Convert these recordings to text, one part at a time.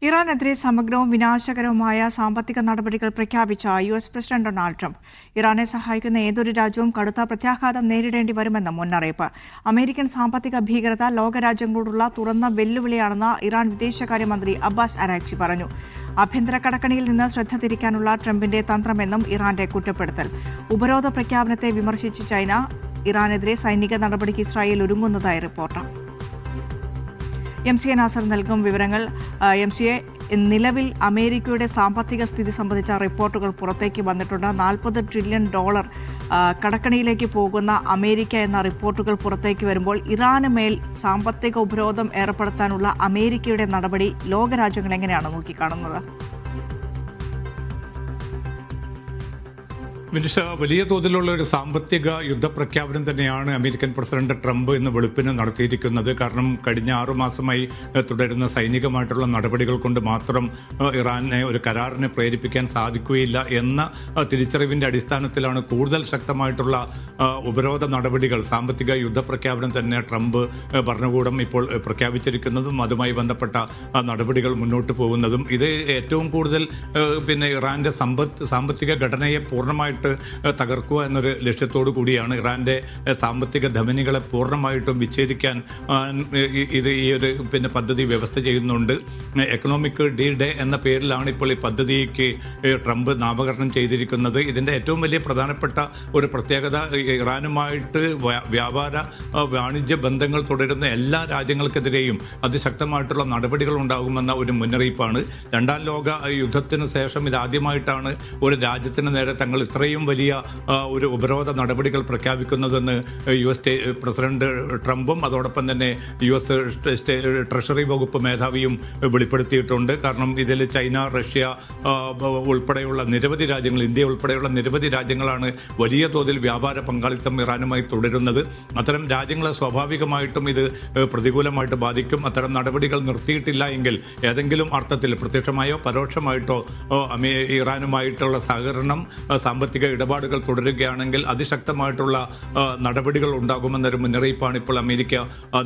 ഇറാനെതിരെ സമഗ്രവും വിനാശകരവുമായ സാമ്പത്തിക നടപടികൾ പ്രഖ്യാപിച്ച യുഎസ് പ്രസിഡന്റ് ഡൊണാൾഡ് ട്രംപ് ഇറാനെ സഹായിക്കുന്ന ഏതൊരു രാജ്യവും കടുത്ത പ്രത്യാഘാതം നേരിടേണ്ടി വരുമെന്ന് മുന്നറിയിപ്പ്. അമേരിക്കൻ സാമ്പത്തിക ഭീകരത ലോകരാജ്യങ്ങളോടുള്ള തുറന്ന വെല്ലുവിളിയാണെന്ന് ഇറാൻ വിദേശകാര്യമന്ത്രി അബ്ബാസ് അരാഗ്ചി പറഞ്ഞു. ആഭ്യന്തര കടക്കണിയിൽ നിന്ന് ശ്രദ്ധ തിരിക്കാനുള്ള ട്രംപിന്റെ തന്ത്രമെന്നും ഇറാന്റെ കുറ്റപ്പെടുത്തൽ. ഉപരോധ പ്രഖ്യാപനത്തെ വിമർശിച്ച് ചൈന. ഇറാനെതിരെ സൈനിക നടപടിക്ക് ഇസ്രായേൽ ഒരുങ്ങുന്നതായി റിപ്പോർട്ട്. MCA നാസർ നൽകും വിവരങ്ങൾ. MCA, നിലവിൽ അമേരിക്കയുടെ സാമ്പത്തിക സ്ഥിതി സംബന്ധിച്ച റിപ്പോർട്ടുകൾ പുറത്തേക്ക് വന്നിട്ടുണ്ട്. $40 ട്രില്യൺ കടക്കണിയിലേക്ക് പോകുന്ന അമേരിക്ക എന്ന റിപ്പോർട്ടുകൾ പുറത്തേക്ക് വരുമ്പോൾ ഇറാന് മേൽ സാമ്പത്തിക ഉപരോധം ഏർപ്പെടുത്താനുള്ള അമേരിക്കയുടെ നടപടി ലോകരാജ്യങ്ങൾ എങ്ങനെയാണ് നോക്കിക്കാണുന്നത്? വലിയ തോതിലുള്ള ഒരു സാമ്പത്തിക യുദ്ധപ്രഖ്യാപനം തന്നെയാണ് അമേരിക്കൻ പ്രസിഡന്റ് ട്രംപ് ഇന്ന് വെളുപ്പിന് നടത്തിയിരിക്കുന്നത്. കാരണം കഴിഞ്ഞ 6 മാസമായി തുടരുന്ന സൈനികമായിട്ടുള്ള നടപടികൾ കൊണ്ട് മാത്രം ഇറാനെ ഒരു കരാറിനെ പ്രേരിപ്പിക്കാൻ സാധിക്കുകയില്ല എന്ന തിരിച്ചറിവിന്റെ അടിസ്ഥാനത്തിലാണ് കൂടുതൽ ശക്തമായിട്ടുള്ള ഉപരോധ നടപടികൾ, സാമ്പത്തിക യുദ്ധപ്രഖ്യാപനം തന്നെ ട്രംപ് ഭരണകൂടം ഇപ്പോൾ പ്രഖ്യാപിച്ചിരിക്കുന്നതും അതുമായി ബന്ധപ്പെട്ട നടപടികൾ മുന്നോട്ട് പോകുന്നതും. ഇത് ഏറ്റവും കൂടുതൽ ഇറാന്റെ സാമ്പത്തിക ഘടനയെ പൂർണ്ണമായിട്ട് തകർക്കുക എന്നൊരു ലക്ഷ്യത്തോടു കൂടിയാണ്. ഇറാന്റെ സാമ്പത്തിക ധമനികളെ പൂർണ്ണമായിട്ടും വിച്ഛേദിക്കാൻ ഈ ഒരു പദ്ധതി വ്യവസ്ഥ ചെയ്യുന്നുണ്ട്. എക്കണോമിക് ഡേ എന്ന പേരിലാണ് ഇപ്പോൾ ഈ പദ്ധതിക്ക് ട്രംപ് നാമകരണം ചെയ്തിരിക്കുന്നത്. ഇതിന്റെ ഏറ്റവും വലിയ പ്രധാനപ്പെട്ട ഒരു പ്രത്യേകത ഇറാനുമായിട്ട് വാണിജ്യ ബന്ധങ്ങൾ തുടരുന്ന എല്ലാ രാജ്യങ്ങൾക്കെതിരെയും അതിശക്തമായിട്ടുള്ള നടപടികൾ ഉണ്ടാകുമെന്ന ഒരു മുന്നറിയിപ്പാണ്. രണ്ടാം ലോക യുദ്ധത്തിന് ശേഷം ഇതാദ്യമായിട്ടാണ് ഒരു രാജ്യത്തിന് നേരെ തങ്ങൾ ഇത്രയും വലിയ ഒരു ഉപരോധ നടപടികൾ പ്രഖ്യാപിക്കുന്നതെന്ന് US പ്രസിഡന്റ് ട്രംപും അതോടൊപ്പം തന്നെ US ട്രഷറി വകുപ്പ് മേധാവിയും വെളിപ്പെടുത്തിയിട്ടുണ്ട്. കാരണം ഇതിൽ ചൈന, റഷ്യ ഉൾപ്പെടെയുള്ള നിരവധി രാജ്യങ്ങൾ, ഇന്ത്യ ഉൾപ്പെടെയുള്ള നിരവധി രാജ്യങ്ങളാണ് വലിയ തോതിൽ വ്യാപാര പങ്കാളിത്തം ഇറാനുമായി തുടരുന്നത്. അത്തരം രാജ്യങ്ങളെ സ്വാഭാവികമായിട്ടും ഇത് പ്രതികൂലമായിട്ട് ബാധിക്കും. അത്തരം നടപടികൾ നിർത്തിയിട്ടില്ല എങ്കിൽ ഏതെങ്കിലും അർത്ഥത്തിൽ പ്രത്യക്ഷമായോ പരോക്ഷമായിട്ടോ ഇറാനുമായിട്ടുള്ള സഹകരണം, സാമ്പത്തിക ഇടപാടുകൾ തുടരുകയാണെങ്കിൽ അതിശക്തമായിട്ടുള്ള നടപടികൾ ഉണ്ടാകുമെന്നൊരു മുന്നറിയിപ്പാണ് ഇപ്പോൾ അമേരിക്ക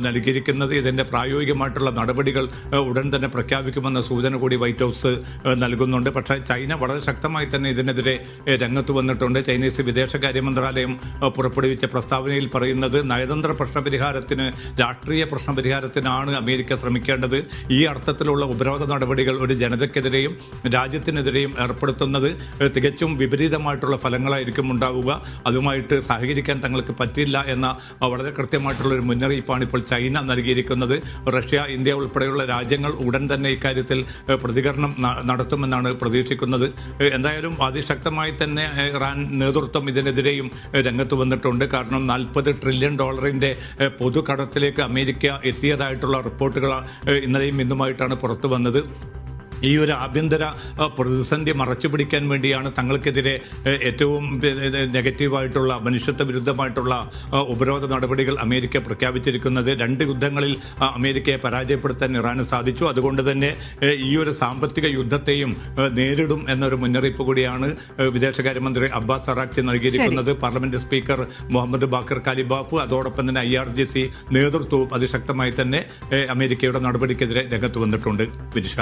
നൽകിയിരിക്കുന്നത്. ഇതിന്റെ പ്രായോഗികമായിട്ടുള്ള നടപടികൾ ഉടൻ തന്നെ പ്രഖ്യാപിക്കുമെന്ന സൂചന കൂടി വൈറ്റ് ഹൗസ് നൽകുന്നുണ്ട്. പക്ഷേ ചൈന വളരെ ശക്തമായി തന്നെ ഇതിനെതിരെ രംഗത്ത് വന്നിട്ടുണ്ട്. ചൈനീസ് വിദേശകാര്യ മന്ത്രാലയം പുറപ്പെടുവിച്ച പ്രസ്താവനയിൽ പറയുന്നത് നയതന്ത്ര പ്രശ്നപരിഹാരത്തിന്, രാഷ്ട്രീയ പ്രശ്നപരിഹാരത്തിനാണ് അമേരിക്ക ശ്രമിക്കേണ്ടത്. ഈ അർത്ഥത്തിലുള്ള ഉപരോധ നടപടികൾ ഒരു ജനതയ്ക്കെതിരെയും രാജ്യത്തിനെതിരെയും ഏർപ്പെടുത്തുന്നത് തികച്ചും വിപരീതമായിട്ടുള്ള ഫലങ്ങളായിരിക്കും ഉണ്ടാവുക. അതുമായിട്ട് സഹകരിക്കാൻ തങ്ങൾക്ക് പറ്റില്ല എന്ന വളരെ കൃത്യമായിട്ടുള്ള ഒരു മുന്നറിയിപ്പാണ് ഇപ്പോൾ ചൈന നൽകിയിരിക്കുന്നത്. റഷ്യ, ഇന്ത്യ ഉൾപ്പെടെയുള്ള രാജ്യങ്ങൾ ഉടൻ തന്നെ ഇക്കാര്യത്തിൽ പ്രതികരണം നടത്തുമെന്നാണ് പ്രതീക്ഷിക്കുന്നത്. എന്തായാലും അതിശക്തമായി തന്നെ ഇറാൻ നേതൃത്വം ഇതിനെതിരെയും രംഗത്ത് വന്നിട്ടുണ്ട്. കാരണം $40 ട്രില്യൺ പൊതുകടത്തിലേക്ക് അമേരിക്ക എത്തിയതായിട്ടുള്ള റിപ്പോർട്ടുകൾ ഇന്നലെയും ഇന്നുമായിട്ടാണ് പുറത്തു വന്നത്. ഈ ഒരു ആഭ്യന്തര പ്രതിസന്ധി മറച്ചുപിടിക്കാൻ വേണ്ടിയാണ് തങ്ങൾക്കെതിരെ ഏറ്റവും നെഗറ്റീവായിട്ടുള്ള, മനുഷ്യത്വ വിരുദ്ധമായിട്ടുള്ള ഉപരോധ നടപടികൾ അമേരിക്ക പ്രഖ്യാപിച്ചിരിക്കുന്നത്. 2 യുദ്ധങ്ങളിൽ അമേരിക്കയെ പരാജയപ്പെടുത്താൻ ഇറാന് സാധിച്ചു. അതുകൊണ്ട് തന്നെ ഈ ഒരു സാമ്പത്തിക യുദ്ധത്തെയും നേരിടും എന്നൊരു മുന്നറിയിപ്പ് കൂടിയാണ് വിദേശകാര്യമന്ത്രി അബ്ബാസ് അറാഗ്ചി നൽകിയിരിക്കുന്നത്. പാർലമെന്റ് സ്പീക്കർ മുഹമ്മദ് ബാക്കർ കാലിബാഫ് അതോടൊപ്പം തന്നെ IRGC നേതൃത്വവും അതിശക്തമായി തന്നെ അമേരിക്കയുടെ നടപടിക്കെതിരെ രംഗത്ത് വന്നിട്ടുണ്ട്. വിനിഷ.